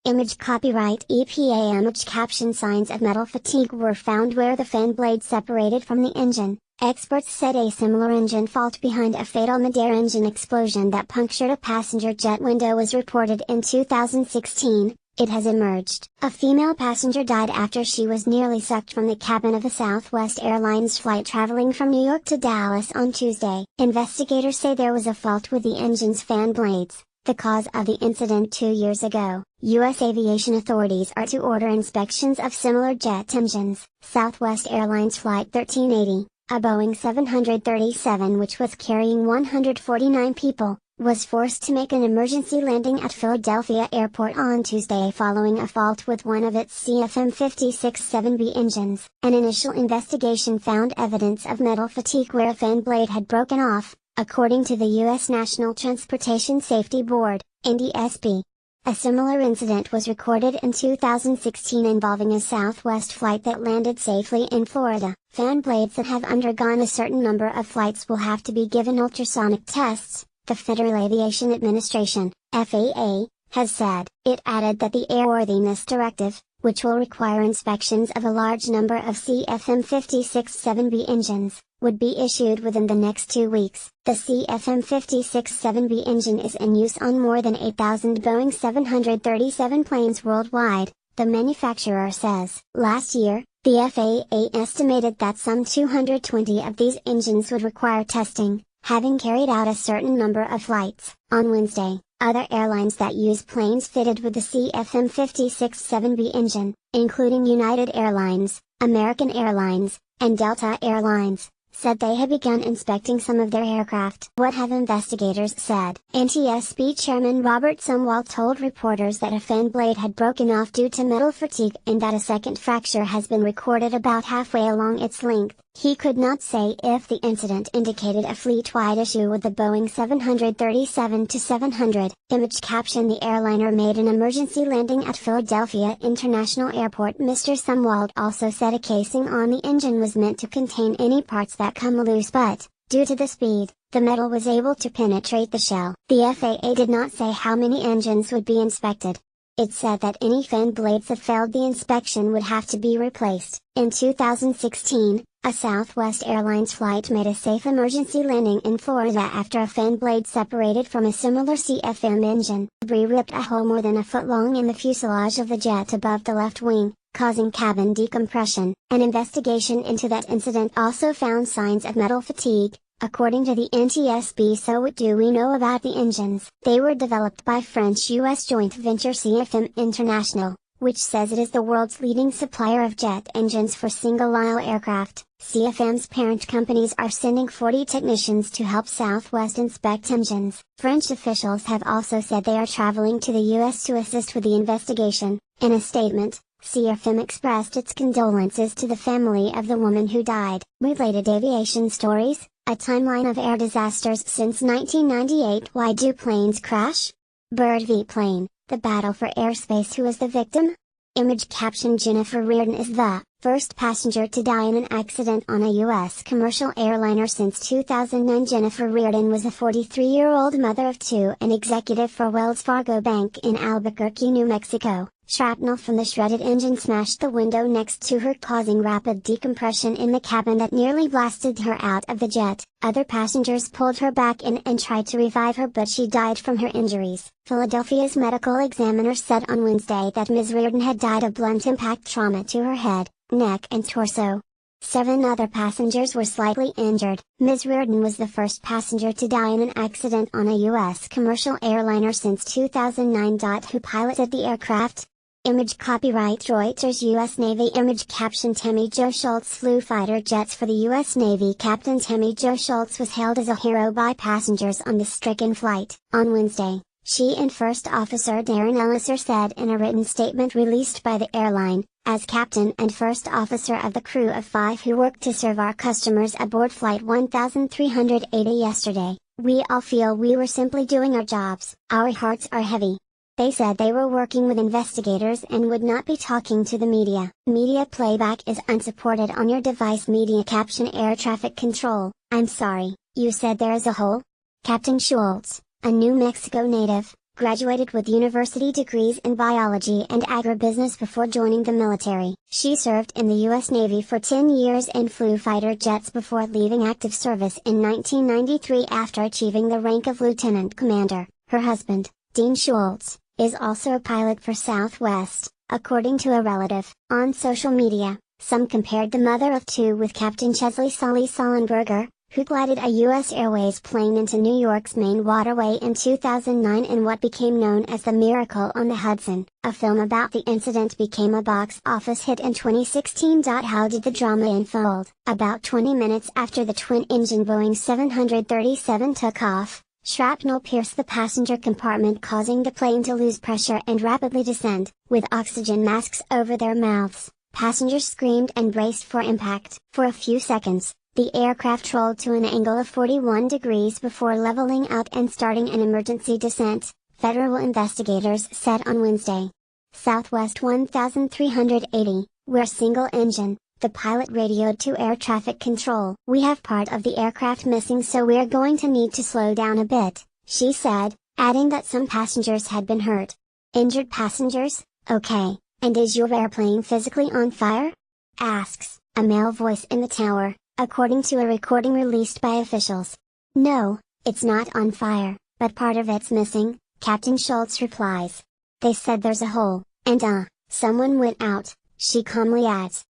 Image copyright EPA. Image caption. Signs of metal fatigue were found where the fan blade separated from the engine. Experts said a similar engine fault behind a fatal mid-air engine explosion that punctured a passenger jet window was reported in 2016. It has emerged. A female passenger died after she was nearly sucked from the cabin of a Southwest Airlines flight traveling from New York to Dallas on Tuesday. Investigators say there was a fault with the engine's fan blades, the cause of the incident 2 years ago. U.S. aviation authorities are to order inspections of similar jet engines. Southwest Airlines Flight 1380, a Boeing 737 which was carrying 149 people, was forced to make an emergency landing at Philadelphia Airport on Tuesday following a fault with one of its CFM56-7B engines. An initial investigation found evidence of metal fatigue where a fan blade had broken off, according to the U.S. National Transportation Safety Board, NTSB. A similar incident was recorded in 2016 involving a Southwest flight that landed safely in Florida. Fan blades that have undergone a certain number of flights will have to be given ultrasonic tests, the Federal Aviation Administration, FAA, has said. It added that the Airworthiness Directive, which will require inspections of a large number of CFM56-7B engines, would be issued within the next 2 weeks. The CFM56-7B engine is in use on more than 8,000 Boeing 737 planes worldwide, the manufacturer says. Last year, the FAA estimated that some 220 of these engines would require testing, having carried out a certain number of flights. On Wednesday, other airlines that use planes fitted with the CFM56-7B engine, including United Airlines, American Airlines, and Delta Airlines, said they had begun inspecting some of their aircraft. What have investigators said? NTSB Chairman Robert Sumwalt told reporters that a fan blade had broken off due to metal fatigue and that a second fracture has been recorded about halfway along its length. He could not say if the incident indicated a fleet-wide issue with the Boeing 737-700. Image caption. The airliner made an emergency landing at Philadelphia International Airport. Mr. Sumwalt also said a casing on the engine was meant to contain any parts that come loose, but, due to the speed, the metal was able to penetrate the shell. The FAA did not say how many engines would be inspected. It said that any fan blades that failed the inspection would have to be replaced. In 2016, a Southwest Airlines flight made a safe emergency landing in Florida after a fan blade separated from a similar CFM engine. Debris ripped a hole more than a foot long in the fuselage of the jet above the left wing, causing cabin decompression. An investigation into that incident also found signs of metal fatigue, according to the NTSB. So what do we know about the engines? They were developed by French-US joint venture CFM International, which says it is the world's leading supplier of jet engines for single-aisle aircraft. CFM's parent companies are sending 40 technicians to help Southwest inspect engines. French officials have also said they are traveling to the U.S. to assist with the investigation. In a statement, CFM expressed its condolences to the family of the woman who died. Related aviation stories, a timeline of air disasters since 1998. Why do planes crash? Bird v. Plane, the battle for airspace. Who is the victim? Image caption. Jennifer Reardon is the first passenger to die in an accident on a U.S. commercial airliner since 2009. Jennifer Reardon was a 43-year-old mother of two and executive for Wells Fargo Bank in Albuquerque, New Mexico. Shrapnel from the shredded engine smashed the window next to her, causing rapid decompression in the cabin that nearly blasted her out of the jet. Other passengers pulled her back in and tried to revive her, but she died from her injuries. Philadelphia's medical examiner said on Wednesday that Ms. Reardon had died of blunt impact trauma to her head, neck and torso. 7 other passengers were slightly injured. Ms. Reardon was the first passenger to die in an accident on a U.S. commercial airliner since 2009. Who piloted the aircraft? Image copyright Reuters. U.S. Navy. Image caption. Tammy Jo Schultz flew fighter jets for the U.S. Navy. Captain Tammy Jo Schultz was hailed as a hero by passengers on the stricken flight. On Wednesday, she and First Officer Darren Ellisor said in a written statement released by the airline, as captain and first officer of the crew of 5 who worked to serve our customers aboard Flight 1380 yesterday, we all feel we were simply doing our jobs. Our hearts are heavy. They said they were working with investigators and would not be talking to the media. Media playback is unsupported on your device. Media caption. Air traffic control. I'm sorry, you said there is a hole? Captain Schultz, a New Mexico native, graduated with university degrees in biology and agribusiness before joining the military. She served in the U.S. Navy for 10 years and flew fighter jets before leaving active service in 1993 after achieving the rank of lieutenant commander. Her husband, Dean Schultz, is also a pilot for Southwest, according to a relative. On social media, some compared the mother of two with Captain Chesley Sully Sullenberger, who glided a U.S. Airways plane into New York's main waterway in 2009 in what became known as the Miracle on the Hudson. A film about the incident became a box office hit in 2016. How did the drama unfold? About 20 minutes after the twin-engine Boeing 737 took off, shrapnel pierced the passenger compartment, causing the plane to lose pressure and rapidly descend. With oxygen masks over their mouths, passengers screamed and braced for impact. For a few seconds, the aircraft rolled to an angle of 41 degrees before leveling out and starting an emergency descent, federal investigators said on Wednesday. Southwest 1380, we're single engine, the pilot radioed to air traffic control. We have part of the aircraft missing, so we're going to need to slow down a bit, she said, adding that some passengers had been hurt. Injured passengers? Okay, and is your airplane physically on fire? Asks a male voice in the tower, according to a recording released by officials. No, it's not on fire, but part of it's missing, Captain Schultz replies. They said there's a hole, and someone went out, she calmly adds.